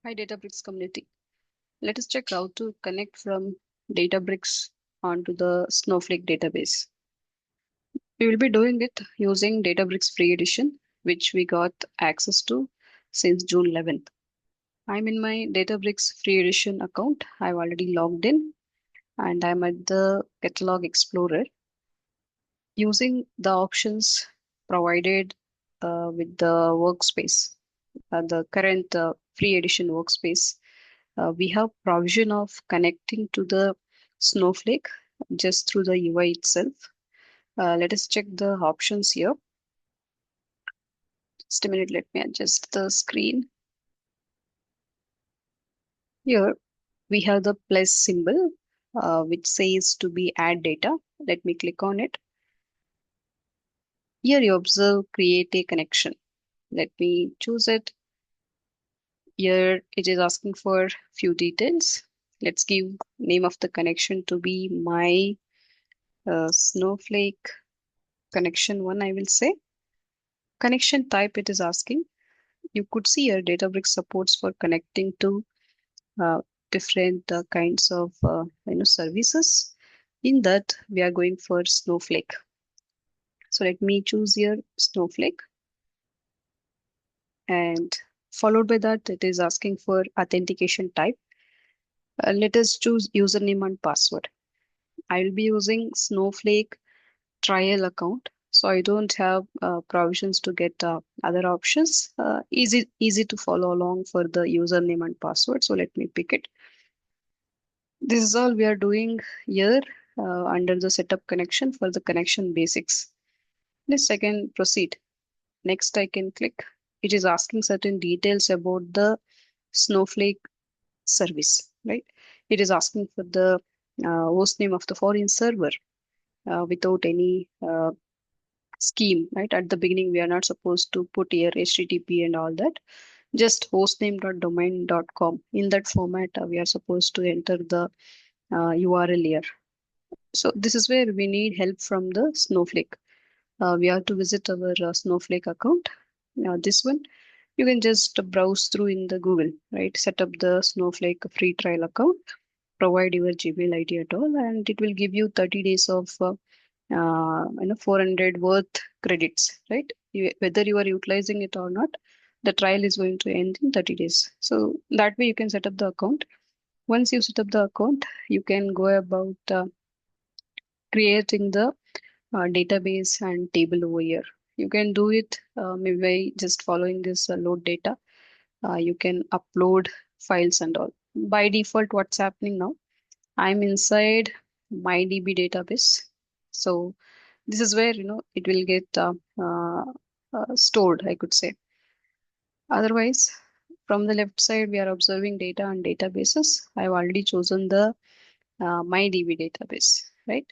Hi, Databricks Community. Let us check how to connect from Databricks onto the Snowflake database. We will be doing it using Databricks Free Edition, which we got access to since June 11th. I'm in my Databricks Free Edition account. I've already logged in and I'm at the Catalog Explorer using the options provided with the workspace, the current Free Edition workspace. We have provision of connecting to the Snowflake just through the UI itself. Let us check the options here. Just a minute, let me adjust the screen. Here we have the plus symbol, which says to be add data. Let me click on it. Here you observe create a connection. Let me choose it. Here it is asking for few details. Let's give name of the connection to be my Snowflake connection one, I will say. Connection type it is asking. You could see here Databricks supports for connecting to uh, different kinds of services. In that, we are going for Snowflake. So let me choose here Snowflake, and followed by that, it is asking for authentication type. Let us choose username and password. I will be using Snowflake Trial Account. So I don't have provisions to get other options. Easy to follow along for the username and password. So let me pick it. This is all we are doing here under the setup connection for the connection basics. Next, I can proceed. Next, I can click. It is asking certain details about the Snowflake service, right? It is asking for the host name of the foreign server without any scheme, right? At the beginning, we are not supposed to put here HTTP and all that. Just hostname.domain.com. In that format, we are supposed to enter the URL here. So this is where we need help from the Snowflake. We have to visit our Snowflake account. Now this one, you can just browse through in the Google, right? Set up the Snowflake free trial account, provide your Gmail ID at all, and it will give you 30 days of 400 worth credits, right? Whether you are utilizing it or not, the trial is going to end in 30 days. So that way you can set up the account. Once you set up the account, you can go about creating the database and table over here. You can do it maybe by just following this load data. You can upload files and all. By default, what's happening now? I'm inside my DB database. So this is where it will get stored, I could say. Otherwise, from the left side, we are observing data and databases. I've already chosen the my DB database, right?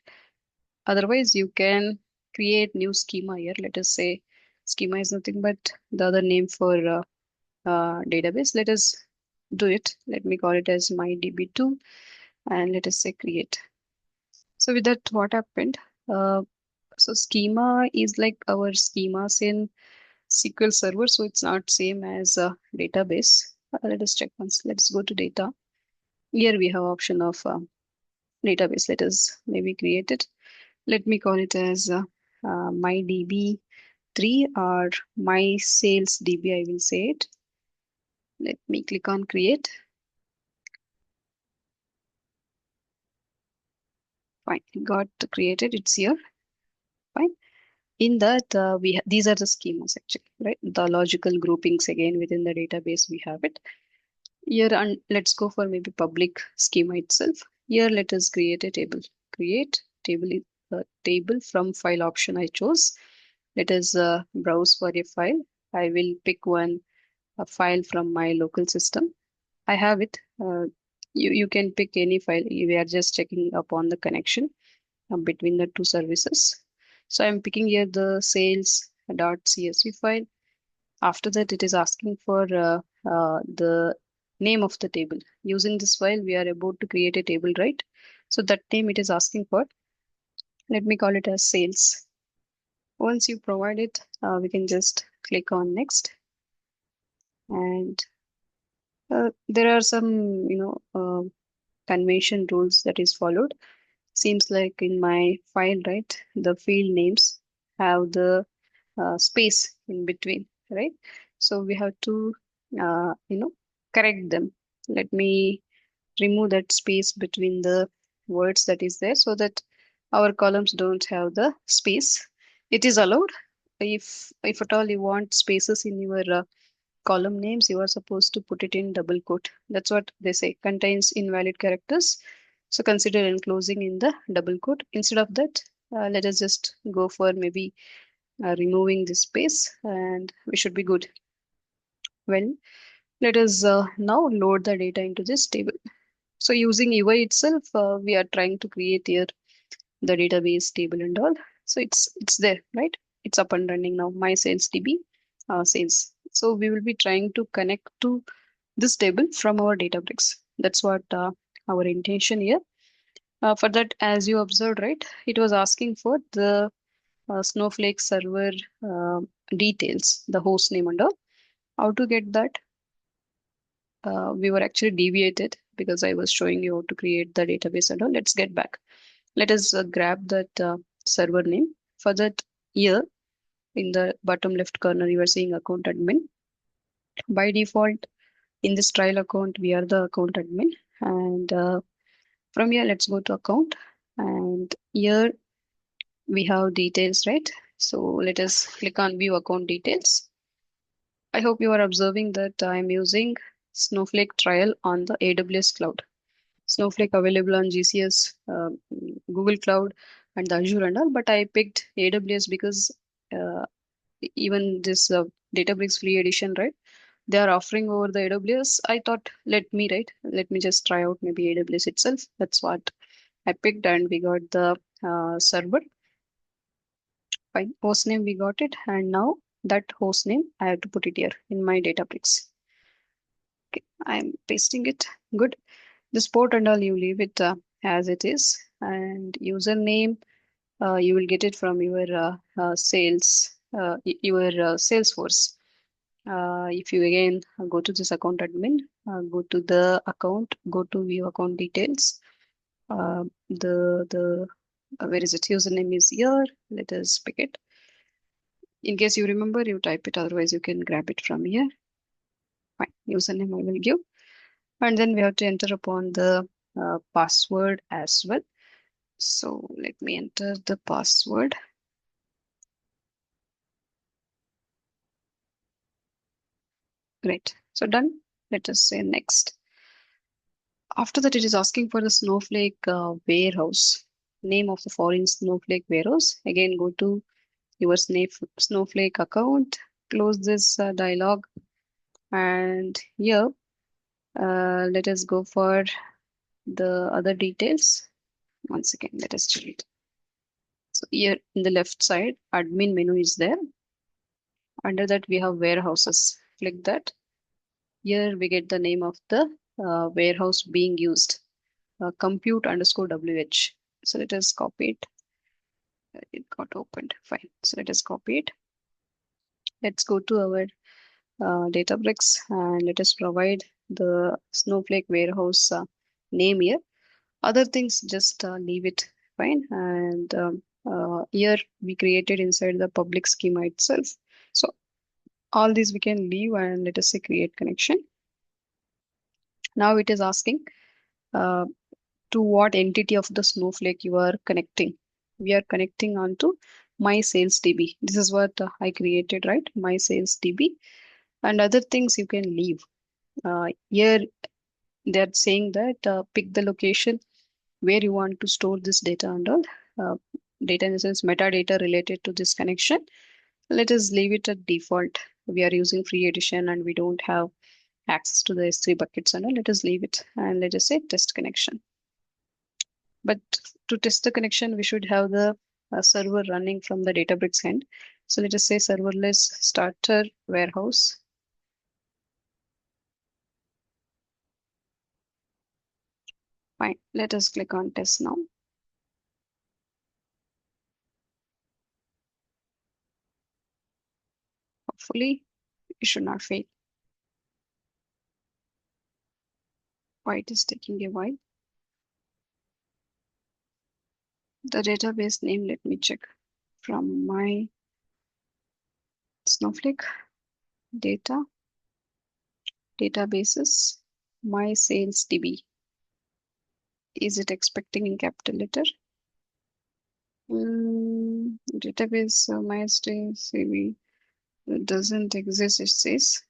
Otherwise, you can create new schema here. Let us say schema is nothing but the other name for database. Let us do it. Let me call it as my DB2 and let us say create. So with that, what happened? Uh, so schema is like our schemas in SQL Server, so it's not same as a database. Let us check once. Let's go to data. Here we have option of database. Let us maybe create it. Let me call it as my DB3 or my sales DB. I will say it. Let me click on create. Fine, it got created. It's here. Fine. In that, these are the schemas actually, right? The logical groupings again within the database we have it here. And let's go for maybe public schema itself. Here, let us create a table. Create table table from file option I chose. Let us browse for a file. I will pick a file from my local system. I have it. You can pick any file. We are just checking upon the connection between the two services. So I'm picking here the sales.csv file. After that, it is asking for the name of the table. Using this file, we are about to create a table, right? So that name it is asking for. Let me call it as sales. Once you provide it, we can just click on next. And There are some, convention rules that is followed. Seems like in my file, right, the field names have the space in between, right? So we have to, correct them. Let me remove that space between the words that is there so that our columns don't have the space. It is allowed if at all you want spaces in your column names, you are supposed to put it in double quote. That's what they say, contains invalid characters. So consider enclosing in the double quote. Instead of that, let us just go for maybe removing this space and we should be good. Well, let us now load the data into this table. So using UI itself, we are trying to create here the database table and all. So it's there, right? It's up and running now. My sales DB sales. So we will be trying to connect to this table from our Databricks. That's what our intention here. For that, as you observed, right, it was asking for the Snowflake server uh, details, the host name and all. How to get that? We were actually deviated because I was showing you how to create the database and all. Let's get back. Let us grab that server name. For that, here in the bottom left corner, you are seeing account admin. By default, in this trial account, we are the account admin. And from here, let's go to account. And here we have details, right? So let us click on view account details. I hope you are observing that I'm using Snowflake trial on the AWS cloud. Snowflake available on GCS, Google Cloud, and the Azure and all. But I picked AWS because uh, even this Databricks Free Edition, right? They are offering over the AWS. I thought, let me just try out maybe AWS itself. That's what I picked, and we got the server. Fine, host name we got it, and now that host name I have to put it here in my Databricks. Okay, I'm pasting it. Good. This port and all you leave it as it is, and username you will get it from your your Salesforce. If you again go to this account admin, go to the account, go to view account details. The where is it? Username is here. Let us pick it. In case you remember, you type it. Otherwise, you can grab it from here. Fine. Username I will give, and then we have to enter upon the password as well. So let me enter the password. Great. So done. Let us say next. After that, it is asking for the Snowflake warehouse. Name of the foreign Snowflake warehouse. Again, go to your Snowflake account. Close this dialog. And here, let us go for the other details. Once again, let us check it. So here in the left side, admin menu is there. Under that, we have warehouses. Click that. Here we get the name of the warehouse being used. Compute underscore WH. So let us copy it. It got opened. Fine. So let us copy it. Let's go to our Databricks and let us provide the Snowflake warehouse name here. Other things, just leave it. Fine. And here we created inside the public schema itself. So all these we can leave and let us say create connection. Now it is asking uh, to what entity of the Snowflake you are connecting. We are connecting onto my sales DB. This is what I created, right? My sales DB, and other things you can leave. Here they're saying that pick the location where you want to store this data and all. Uh, Data in the sense metadata related to this connection. Let us leave it at default. We are using free edition and we don't have access to the S3 buckets and all. Let us leave it and let us say test connection. But to test the connection, we should have the server running from the Databricks end. So let us say serverless starter warehouse. Fine. Let us click on test now. Hopefully, it should not fail. Why it is taking a while. The database name, let me check from my Snowflake data, databases, my sales DB. Is it expecting in capital letter? Database, my sales DB doesn't exist, it says.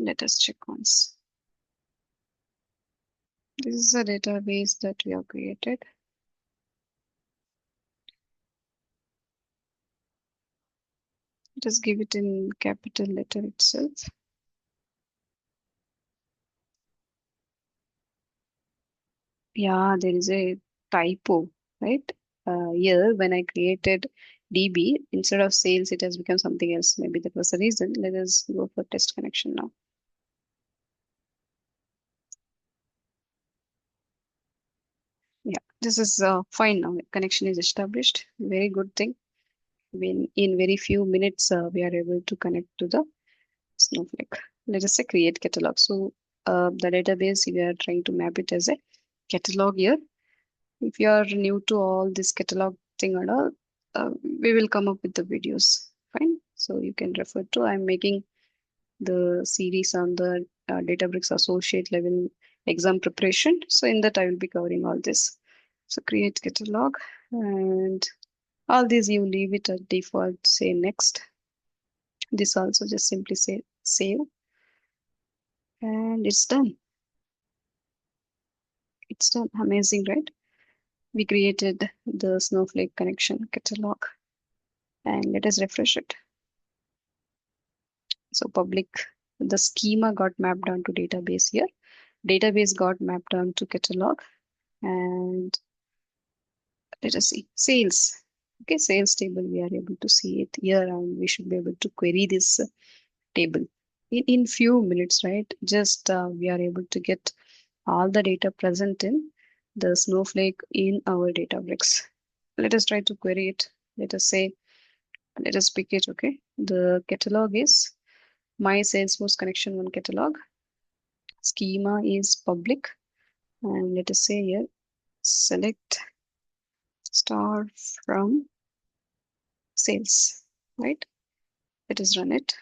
Let us check once. This is a database that we have created. Just give it in capital letter itself. Yeah, there is a typo, right? Here, when I created DB, instead of sales, it has become something else. Maybe that was the reason. Let us go for test connection now. Yeah, this is fine now. Connection is established. Very good thing. When in very few minutes, we are able to connect to the Snowflake. Let us say create catalog. So the database, we are trying to map it as a catalog here. If you are new to all this catalog thing and all, we will come up with the videos. Fine. So you can refer to. I'm making the series on the Databricks associate level exam preparation. So in that I will be covering all this. So create catalog and all these you leave it at default. Say next. This also just simply say save and it's done. It's done. Amazing, right? We created the Snowflake connection catalog and let us refresh it. So public, the schema got mapped onto database here. Database got mapped onto catalog and let us see sales. Okay, sales table, we are able to see it here and we should be able to query this table in few minutes, right? Just we are able to get all the data present in the Snowflake in our Databricks. Let us try to query it. Let us say, let us pick it, okay? The catalog is my Salesforce connection one catalog. Schema is public. And let us say here, select star from sales, right? Let us run it.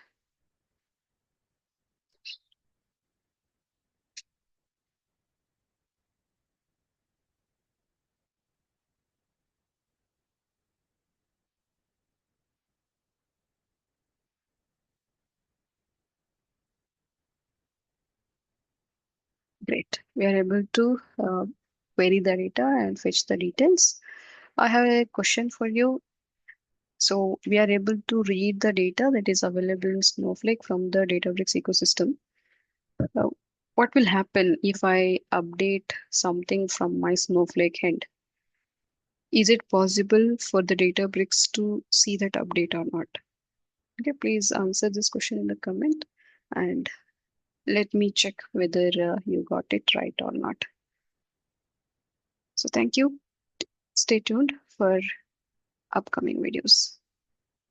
Great. We are able to query the data and fetch the details. I have a question for you. So we are able to read the data that is available in Snowflake from the Databricks ecosystem. Uh, what will happen if I update something from my Snowflake end? Is it possible for the Databricks to see that update or not? Okay, please answer this question in the comment and let me check whether you got it right or not. So thank you. Stay tuned for upcoming videos.